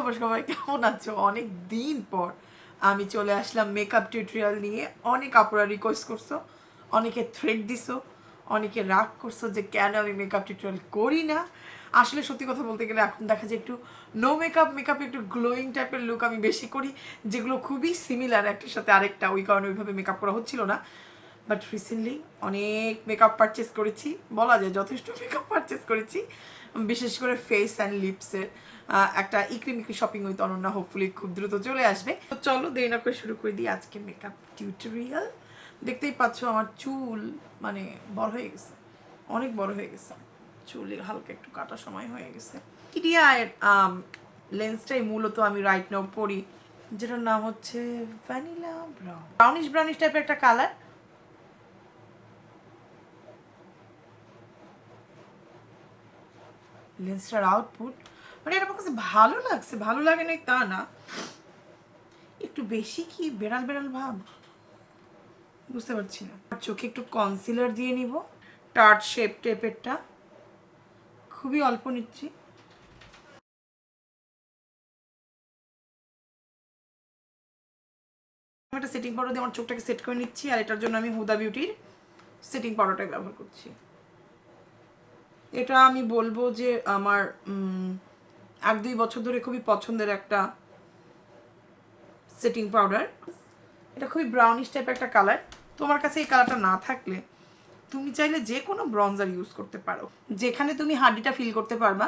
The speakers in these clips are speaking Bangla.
খবর সবাই, কেমন আছো? অনেক দিন পর আমি চলে আসলাম মেকআপ টিউটোরিয়াল নিয়ে। অনেক আপুরা রিকোয়েস্ট করছো, অনেকে থ্রেড দিছো, অনেকে রাগ করছো যে কেন আমি মেকআপ টিউটোরিয়াল করি না। আসলে সত্যি কথা বলতে গেলে এখন দেখা যায় একটু নো মেকআপে একটু গ্লোয়িং টাইপের লুক আমি বেশি করি, যেগুলো খুবই সিমিলার একটার সাথে আরেকটা, ওই কারণে ওইভাবে মেকআপ করা হচ্ছিল না। বাট রিসেন্টলি অনেক মেকআপ পারচেস করেছি, বলা যায় যথেষ্ট মেকআপ পারচেস করেছি, বিশেষ করে ফেস অ্যান্ড লিপসের। একটা ইক্রি শপিং উইথ অনন্যা হোপফুলি খুব দ্রুত চলে আসবে। তো চলো দেরি না করে শুরু করে দিই আজকে মেকআপ টিউটোরিয়াল। দেখতেই পাচ্ছ আমার চুল মানে বড় হয়ে গেছে, অনেক বড় হয়ে গেছে, চুলের হালকা একটু কাটা সময় হয়ে গেছে। ইডিয়ার লেন্সটাই মূলত আমি রাইট নাও পরি, যেটার নাম হচ্ছে ভ্যানিলা ব্রাউনিশ টাইপের একটা কালার। লেন্সটার আউটপুট মানে এটা আমার কাছে ভালো লাগছে, ভালো লাগে না তা না, একটু বেশি কি বেড়াল ভাব বুঝতে পারছি না। চোখে একটু কনসিলার দিয়ে নিব, টার্ট শেপ টেপেরটা খুবই অল্প নিচ্ছি। একটা সেটিং পাউডার দিয়ে আমার চোখটাকে সেট করে নিচ্ছি, আর এটার জন্য আমি হুদা বিউটির সেটিং পাউডারটাই ব্যবহার করছি। এটা আমি বলবো যে আমার 1-2 বছর ধরে খুবই পছন্দের একটা সেটিং পাউডার। এটা খুবই ব্রাউনিশ টাইপের একটা কালার। তোমার কাছে এই কালারটা না থাকলে তুমি চাইলে যে কোনো ব্রঞ্জার ইউজ করতে পারো, যেখানে তুমি হার্ডিটা ফিল করতে পারবা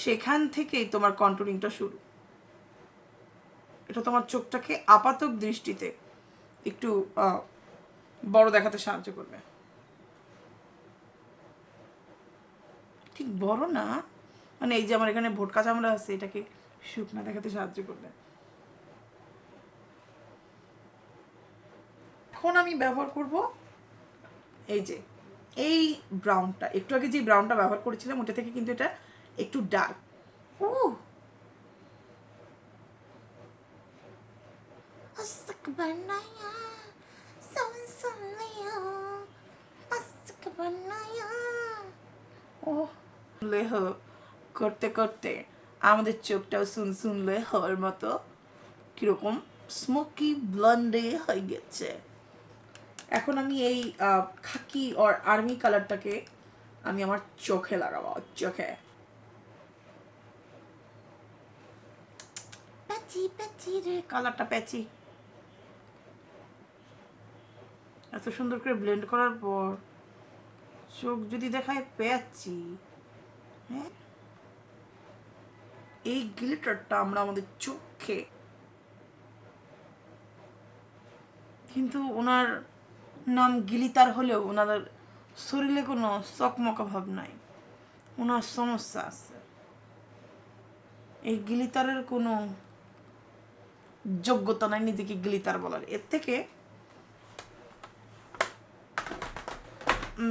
সেখান থেকেই তোমার কন্টুরিংটা শুরু। এটা তোমার চোখটাকে আপাতক দৃষ্টিতে একটু বড় দেখাতে সাহায্য করবে। ঠিক বড় না, মানে এই যে আমার এখানে ভোটকা চামড়া আছে, এটাকে শুকনা দেখাতে সাহায্য করবে। এখন আমি ব্যবহার করব এই যে এই ব্রাউনটা, একটু আগে যে ব্রাউনটা ব্যবহার করেছিলাম ওটা থেকে কিন্তু এটা একটু ডার্ক। ও লেহ করতে করতে আমাদের চোখটাও শুনলে হওয়ার মতো কিরকম স্মোকি ব্লন্ডে হয়ে গেছে। এখন আমি এই খাকি আর আর্মি কালারটাকে আমি আমার চোখে লাগাবো, চোখে। প্যাচি প্যাচি রে, কালারটা প্যাচি। এত সুন্দর করে ব্লেন্ড করার পর চোখ যদি দেখায় প্যাচি, হ্যাঁ, এই গ্লিটারটা আমরা আমাদের চোখে, কিন্তু ওনার নাম গিলিতার হলেও ওনাদের শরীরে কোনো চকমকা ভাব নাই, ওনার সমস্যা আছে। এই গিলিতারের কোনো যোগ্যতা নাই নিজেকে গিলিতার বলার। এর থেকে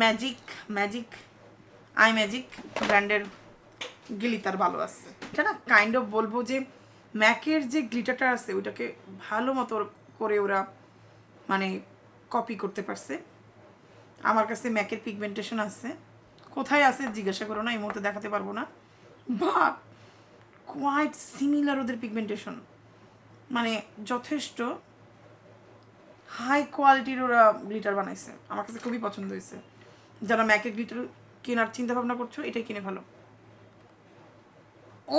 ম্যাজিক আই ম্যাজিক ব্র্যান্ডের গ্লিটার ভালো আছে। এটা না কাইন্ড অফ বলবো যে ম্যাকের যে গ্লিটারটা আছে ওইটাকে ভালো মতো করে ওরা মানে কপি করতে পারছে। আমার কাছে ম্যাকের পিগমেন্টেশন আছে, কোথায় আছে জিজ্ঞাসা করো না, এই মুহূর্তে দেখাতে পারবো না, বাট কোয়াইট সিমিলার ওদের পিগমেন্টেশন, মানে যথেষ্ট হাই কোয়ালিটির ওরা গ্লিটার বানাইছে। আমার কাছে খুবই পছন্দ হয়েছে। যারা ম্যাকের গ্লিটার কেনার চিন্তা ভাবনা করছো এটাই কিনে ভালো।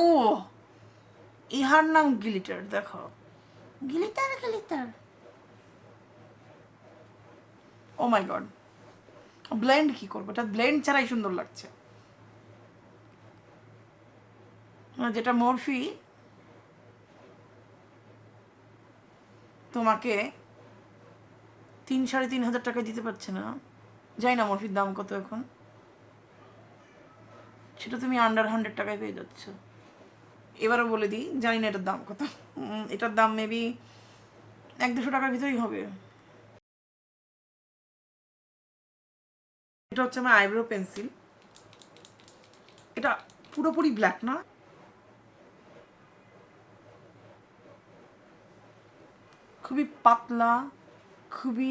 ও ইহার নাম গ্লিটার, দেখো গ্লিটার। ও মাই গড, ব্লেন্ড কি করবো, এটা ব্লেন্ড ছাড়াই সুন্দর লাগছে। যেটা মরফি তোমাকে 3-3.5 হাজার টাকায় দিতে পারছে না, যাই না মরফির দাম কত এখন, সেটা তুমি আন্ডার 100 টাকায় পেয়ে যাচ্ছ। এবারও বলে দিই, জানি না এটার দাম কত, এটার দাম মেবি 100-200 টাকার ভিতরেই হবে। এটা হচ্ছে আমার আইব্রো পেন্সিল, এটা পুরোপুরি ব্ল্যাক না, খুবই পাতলা, খুবই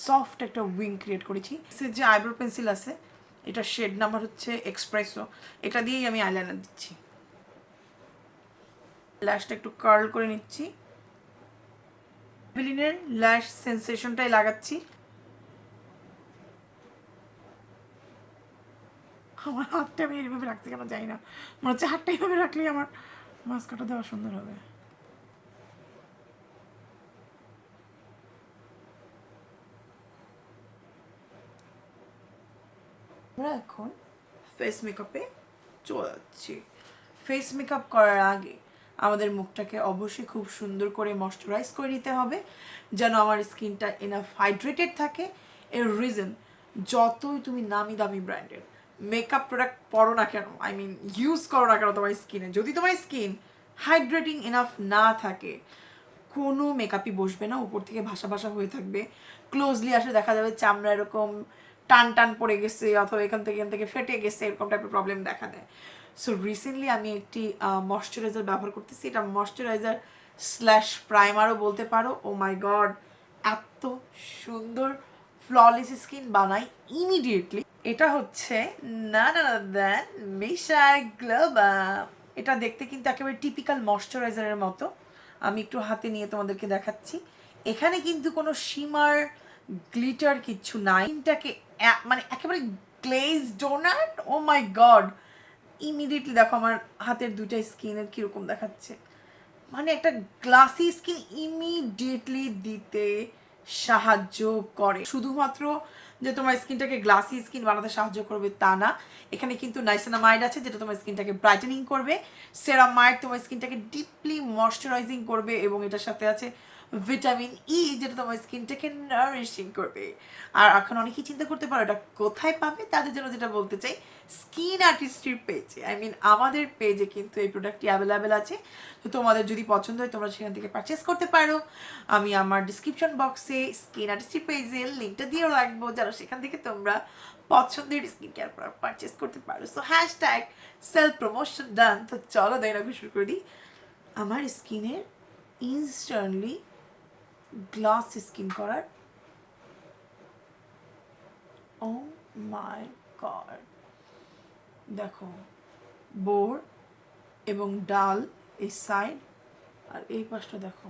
সফট একটা উইং ক্রিয়েট করেছি। যে আইব্রো পেন্সিল আছে এটা শেড নাম্বার হচ্ছে এক্সপ্রেসো, এটা দিয়েই আমি আইলাইনার দিচ্ছি। ল্যাশটা একটু কার্ল করে নিচ্ছি, মেবেলিনের ল্যাশ সেন্সেশনটাই লাগাচ্ছি। আমার হাতটা আমি এইভাবে রাখছি কেন জানি না, মনে হচ্ছে হাতটা এইভাবে রাখলেই আমার মাস্কাটা দেওয়া সুন্দর হবে। আমরা এখন ফেস মেকআপে চলে যাচ্ছি। ফেস মেকআপ করার আগে আমাদের মুখটাকে অবশ্যই খুব সুন্দর করে ময়শ্চারাইজ করে নিতে হবে, যেন আমার স্কিনটা এনাফ হাইড্রেটেড থাকে। এর রিজন, যতই তুমি নামি দামি ব্র্যান্ডের মেকআপ প্রোডাক্ট পরো না কেন, আই মিন ইউজ করো না কেন তোমার স্কিনে, যদি তোমার স্কিন হাইড্রেটিং এনাফ না থাকে কোনো মেকআপই বসবে না, উপর থেকে ভাসা ভাসা হয়ে থাকবে। ক্লোজলি আসলে দেখা যাবে চামড়া এরকম টান টান পড়ে গেছে, অথবা এখান থেকে ফেটে গেছে, এরকম টাইপের প্রবলেম দেখা দেয়। সো রিসেন্টলি আমি একটি ময়শ্চারাইজার ব্যবহার করতেছি, এটা ময়শ্চারাইজার স্ল্যাশ প্রাইমারও বলতে পারো। ও মাই গড, এত সুন্দর ফ্ললেস স্কিন বানাই ইমিডিয়েটলি। এটা হচ্ছে না না দেন মিশাই গ্লোবাম। এটা দেখতে কিন্তু একেবারে টিপিক্যাল ময়শ্চারাইজারের মতো। আমি একটু হাতে নিয়ে তোমাদেরকে দেখাচ্ছি। এখানে কিন্তু কোনো শিমার গ্লিটার কিচ্ছু নাই, এটাকে মানে একেবারে গ্লেজ ডোনাট। ও মাই গড, ইমিডিয়েটলি দেখো আমার হাতের দুইটা স্কিনের কীরকম দেখাচ্ছে, মানে একটা গ্লাসি স্কিন ইমিডিয়েটলি দিতে সাহায্য করে। শুধুমাত্র যে তোমার স্কিনটাকে গ্লাসি স্কিন বানাতে সাহায্য করবে তা না, এখানে কিন্তু নাইসিনামাইড আছে যেটা তোমার স্কিনটাকে ব্রাইটেনিং করবে, সেরামাইড তোমার স্কিনটাকে ডিপলি ময়শ্চারাইজিং করবে, এবং এটার সাথে আছে ভিটামিন ই যেটা তোমার স্কিনটাকে নারিশিং করবে। আর এখন অনেকেই চিন্তা করতে পারো এটা কোথায় পাবে, তাদের জন্য যেটা বলতে চাই, স্কিন আর্টিস্ট্রির পেজে, আই মিন আমাদের পেজে কিন্তু এই প্রোডাক্টটি অ্যাভেলেবেল আছে। তো তোমাদের যদি পছন্দ হয় তোমরা সেখান থেকে পারচেস করতে পারো। আমি আমার ডিসক্রিপশন বক্সে স্কিন আর্টিস্ট্রি পেজের লিঙ্কটা দিয়েও রাখবো, যেন সেখান থেকে তোমরা পছন্দের স্কিন কেয়ার প্রোডাক্ট পারচেস করতে পারো। সো হ্যাশট্যাগ সেলফ প্রমোশন ডান। তো চলো দেয় রাখো শুরু করে দিই। আমার স্কিনের ইনস্ট্যান্টলি গ্লাস স্কিন করার, ও মাই গড, দেখো বোর এবং ডাল এই সাইড, আর এই পাশটা দেখো,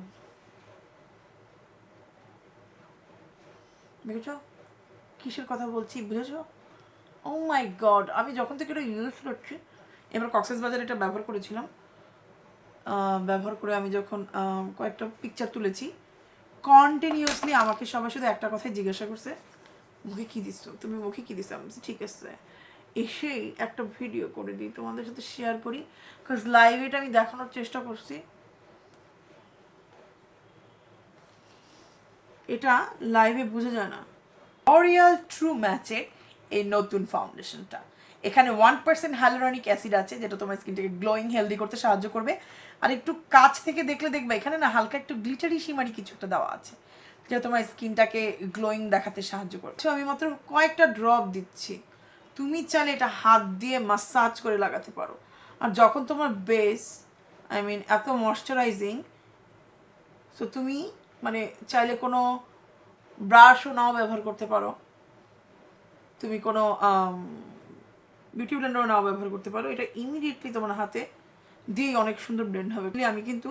দেখেছ কিসের কথা বলছি, বুঝেছো? ও মাই গড, আমি যখন থেকে এটা ইউজ করছি, এবার কক্সবাজারে এটা ব্যবহার করেছিলাম, ব্যবহার করে আমি যখন কয়েকটা পিকচার তুলেছি, কন্টিনিউয়াসলি আমাকে সবাই শুধু একটা কথাই জিজ্ঞাসা করছে, মুখে কী দিচ্ছ তুমি, মুখে কী দিচ্ছ? আমি ঠিক আছে এসেই একটা ভিডিও করে দিই তোমাদের সাথে শেয়ার করি, বিকজ লাইভে এটা আমি দেখানোর চেষ্টা করছি। এটা লাইভে বোঝা যায় না। লরিয়াল ট্রু ম্যাচের এই নতুন ফাউন্ডেশনটা, এখানে 1% হ্যালুরনিক অ্যাসিড আছে যেটা তোমার স্কিনটাকে গ্লোয়িং হেলদি করতে সাহায্য করবে। আর একটু কাছ থেকে দেখলে দেখবে এখানে না হালকা একটু গ্লিটারি শিমারি কিছু একটা দেওয়া আছে যেটা তোমার স্কিনটাকে গ্লোয়িং দেখাতে সাহায্য করছে। আমি মাত্র কয়েকটা ড্রপ দিচ্ছি, তুমি চাইলে এটা হাত দিয়ে মাসাজ করে লাগাতে পারো। আর যখন তোমার বেস, আই মিন এত ময়শ্চারাইজিং, সো তুমি মানে চাইলে কোনো ব্রাশও নাও ব্যবহার করতে পারো, তুমি কোনো বিউটি ব্লেন্ডারও নাও ব্যবহার করতে পারো। এটা ইমিডিয়েটলি তোমার হাতে দিয়েই অনেক সুন্দর ব্লেন্ড হবে। আমি কিন্তু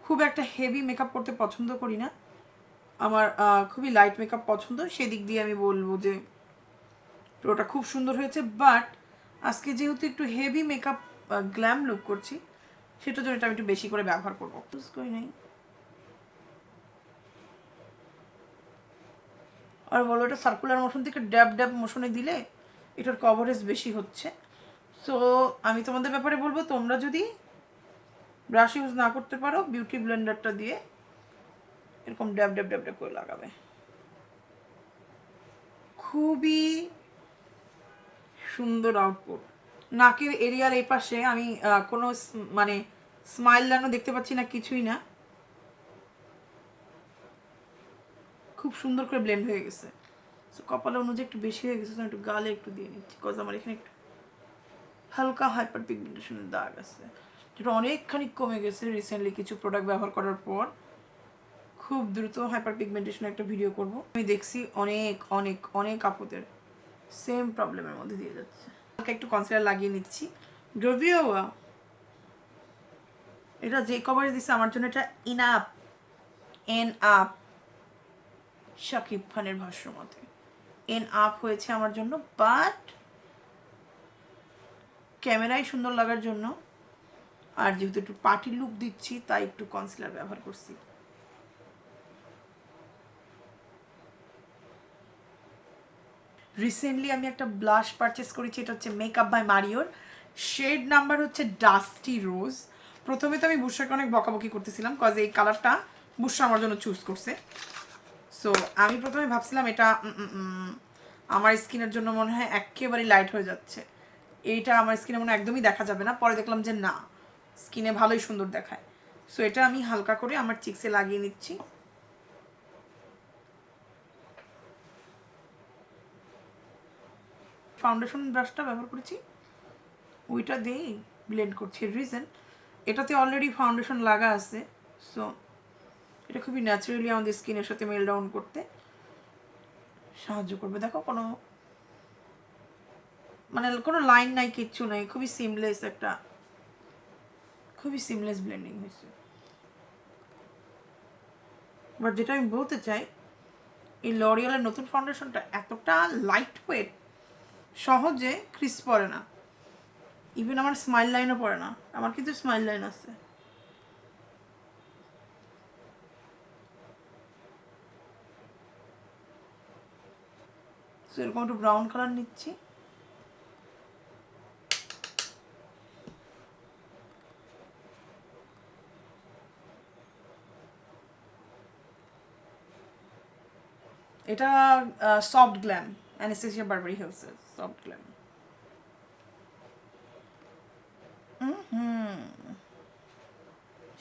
খুব একটা হেভি মেকআপ করতে পছন্দ করি না, আমার খুবই লাইট মেকআপ পছন্দ, সেদিক দিয়ে আমি বলবো যে ওটা খুব সুন্দর হয়েছে। বাট আজকে যেহেতু একটু হেভি মেকআপ গ্ল্যাম লুক করছি, সেটার জন্য এটা আমি একটু বেশি করে ব্যবহার করবো। ইউজ করি নাই, আর বলো এটা সার্কুলার মোশন থেকে ড্যাব ড্যাব মোশনে দিলে এটার কভারেজ বেশি হচ্ছে। সো আমি তোমাদের ব্যাপারে বলবো, তোমরা যদি ব্রাশ ইউজ না করতে পারো, বিউটি ব্লেন্ডারটা দিয়ে এরকম ড্যাব ড্যাব ড্যাব ড্যাব করে লাগাবে। খুবই সুন্দর আউটপুট। নাকের এরিয়ার এই পাশে আমি কোনো মানে স্মাইল লাইনও দেখতে পাচ্ছি না, কিছুই না, খুব সুন্দর করে ব্লেন্ড হয়ে গেছে। সো কপালে অনুযায়ী একটু বেশি হয়ে গেছে, একটু গালে একটু দিয়ে নিচ্ছি, বিকজ আমার এখানে একটু হালকা হাইপার পিগমেন্টেশনের দাগ আছে, যেটা অনেকখানি কমে গেছে রিসেন্টলি কিছু প্রোডাক্ট ব্যবহার করার পর। খুব দ্রুত হাইপার পিগমেন্টেশনের একটা ভিডিও করব। আমি দেখছি অনেক অনেক অনেক আপুদের সেম প্রবলেমের মধ্যে দিয়ে যাচ্ছে। হালকা একটু কনসিলার লাগিয়ে নিচ্ছি, যদিও এটা যে কভারেজ দিচ্ছে আমার জন্য এটা ইনাপ, এন আপ, শাকিব খানের ভাষ্য মতে এন আপ হয়েছে আমার জন্য, বাট ক্যামেরায় সুন্দর লাগার জন্য আর যেহেতু একটু পার্টি লুক দিচ্ছি তাই একটু কনসিলার ব্যবহার করছি। রিসেন্টলি আমি একটা ব্লাশ পারচেস করেছি, এটা হচ্ছে মেকআপ বাই মারিওর, শেড নাম্বার হচ্ছে ডাস্টি রোজ। প্রথমে তো আমি বুশরাকে অনেক বকাবকি করতেছিলাম কজ এই কালারটা বুশরা আমার জন্য চুজ করছে। সো আমি প্রথমে ভাবছিলাম এটা আমার স্কিনের জন্য মনে হয় একেবারে লাইট হয়ে যাচ্ছে, এইটা আমার স্কিনে মনে হয় একদমই দেখা যাবে না। পরে দেখলাম যে না, স্কিনে ভালোই সুন্দর দেখায়। সো এটা আমি হালকা করে আমার চিক্সে লাগিয়ে নিচ্ছি। ফাউন্ডেশন ব্রাশটা ব্যবহার করেছি, ওইটা দিয়েই ব্লেন্ড করছি। রিজন এটাতে অলরেডি ফাউন্ডেশন লাগা আছে, সো এটা খুবই ন্যাচারালি আমাদের স্কিনের সাথে মেল ডাউন করতে সাহায্য করবে। দেখো কোনো মানে কোনো লাইন নাই, কিচ্ছু নাই, খুবই সিমলেস একটা, খুবই সিমলেস ব্লেন্ডিং হয়েছে। বাট যেটা আমি বলতে চাই, এই লরিয়ালের নতুন ফাউন্ডেশনটা এতটা লাইট ওয়েট, সহজে ক্রিস পড়ে না, ইভেন আমার স্মাইল লাইনও পড়ে না। আমার কিন্তু স্মাইল লাইন আছে। সো এরকম একটু ব্রাউন কালার নিচ্ছি। এটা সফট গ্ল্যাম, অ্যানেস্থেসিয়া বারবারি হিলসের সফট গ্ল্যাম।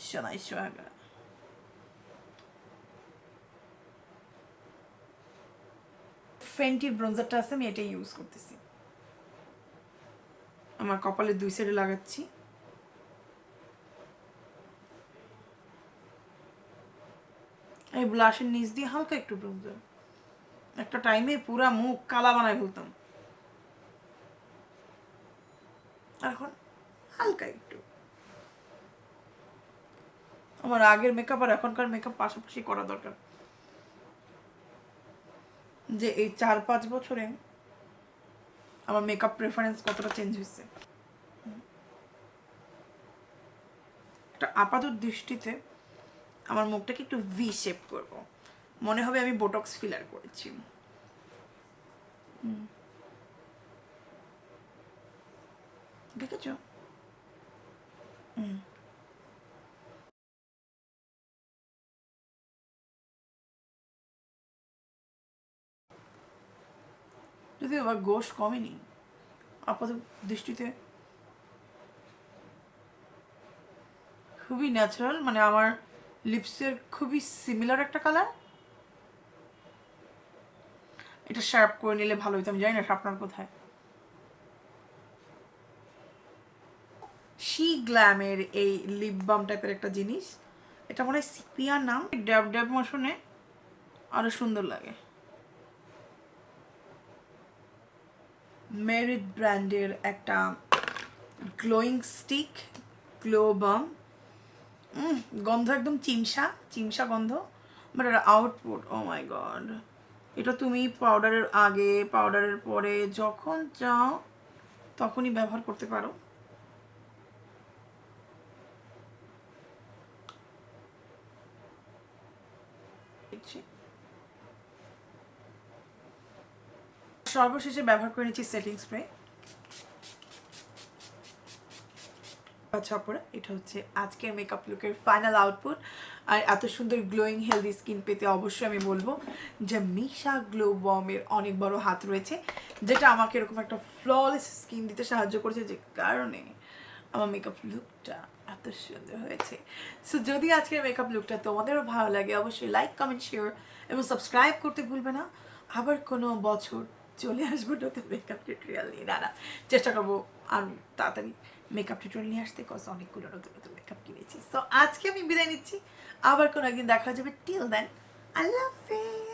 সোনাই সোহাগা। ফেন্টির ব্রোঞ্জারটা আছে, আমি এটাই ইউজ করতেছি। আমার কপালের দুই সাইডে লাগাচ্ছি। এই ব্লাশের নিচ দিয়ে হালকা একটু ব্রোঞ্জার, একটা টাইমে পুরা মুখ কালা বানায় ফেলতাম, এখন হালকা একটু। আমার আগের মেকআপ আর এখনকার মেকআপ পাশাপাশি করা দরকার, যে এই 4-5 বছরে আমার মেকআপ প্রেফারেন্স কতটা চেঞ্জ হয়েছে। একটা আপাতত দৃষ্টিতে আমার মুখটাকে একটু ভি শেপ করব, মনে হবে আমি বোটক্স ফিলার করেছি। দেখেছো? যদি আবার গোশ কমেনি আপাতত দৃষ্টিতে, খুবই ন্যাচারাল, মানে আমার লিপসের খুবই সিমিলার একটা কালার। এটা শার্প করে নিলে ভালো হইতো, আমি জানি না শার্পনার কোথায়। শি গ্ল্যামের এই লিপ বাম টাইপের একটা জিনিস, এটা মনে হয় সিপিয়ার নাম। ড্যাব ড্যাব মোশনে আরো সুন্দর লাগে। মেরিট ব্র্যান্ডের একটা গ্লোয়িং স্টিক, গ্লো বাম। গন্ধ একদম চিমসা চিমসা গন্ধ, বাট এটা আউটপুট ও মাই গড। এটা তুমি পাউডারের আগে পাউডারের পরে যখন চাও তখনই ব্যবহার করতে পারো। সর্বশেষে ব্যবহার করে নিচ্ছি সেটিং স্প্রে। ছাপড়া, এটা হচ্ছে আজকের মেকআপ লুকের ফাইনাল আউটপুট। আর এত সুন্দর গ্লোয়িং হেলদি স্কিন পেতে অবশ্যই আমি বলবো যে মিশা গ্লো বমের অনেক বড় হাত রয়েছে, যেটা আমাকে এরকম একটা ফ্ললেস স্কিন দিতে সাহায্য করেছে, যে কারণে আমার মেকআপ লুকটা এত সুন্দর হয়েছে। সো যদি আজকের মেকআপ লুকটা তোমাদেরও ভালো লাগে অবশ্যই লাইক, কমেন্ট, শেয়ার এবং সাবস্ক্রাইব করতে ভুলবে না। আবার কোনো বছর চলে আসবো নতুন মেকআপ টিউটোরিয়াল নিয়ে। না চেষ্টা করবো আর তাড়াতাড়ি মেকআপ টিউটোরিয়াল নিয়ে আসতে, কজ অনেকগুলো নতুন নতুন মেকআপ কিনেছি। সো আজকে আমি বিদায় নিচ্ছি, আবার কোনো একদিন দেখা যাবে। Till then, I love you.